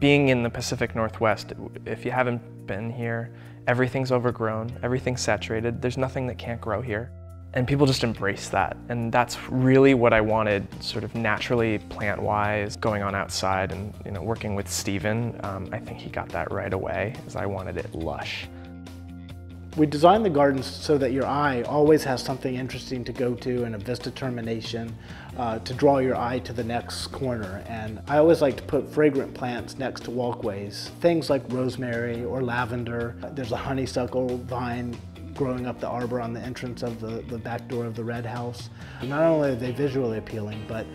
Being in the Pacific Northwest, if you haven't been here, everything's overgrown, everything's saturated, there's nothing that can't grow here. And people just embrace that. And that's really what I wanted, sort of naturally, plant-wise, going on outside and working with Steven. I think he got that right away, because I wanted it lush. We designed the gardens so that your eye always has something interesting to go to and a vista termination to draw your eye to the next corner. And I always like to put fragrant plants next to walkways, things like rosemary or lavender. There's a honeysuckle vine growing up the arbor on the entrance of the back door of the red house. Not only are they visually appealing, but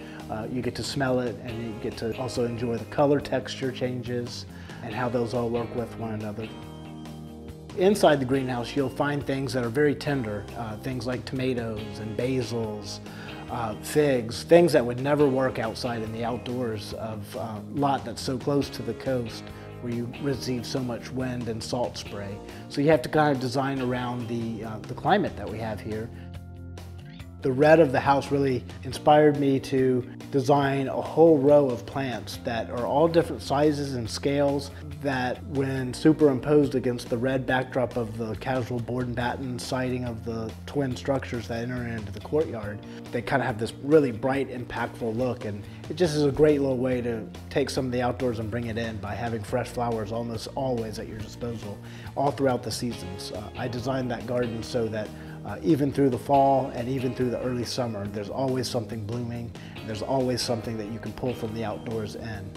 you get to smell it and you get to also enjoy the color texture changes and how those all work with one another. Inside the greenhouse, you'll find things that are very tender, things like tomatoes and basils, figs, things that would never work outside in the outdoors of a lot that's so close to the coast where you receive so much wind and salt spray. So you have to kind of design around the climate that we have here. The red of the house really inspired me to design a whole row of plants that are all different sizes and scales that, when superimposed against the red backdrop of the casual board and batten siding of the twin structures that enter into the courtyard, they kind of have this really bright, impactful look. And it just is a great little way to take some of the outdoors and bring it in by having fresh flowers almost always at your disposal all throughout the seasons. I designed that garden so that even through the fall and even through the early summer, there's always something blooming. There's always something that you can pull from the outdoors in.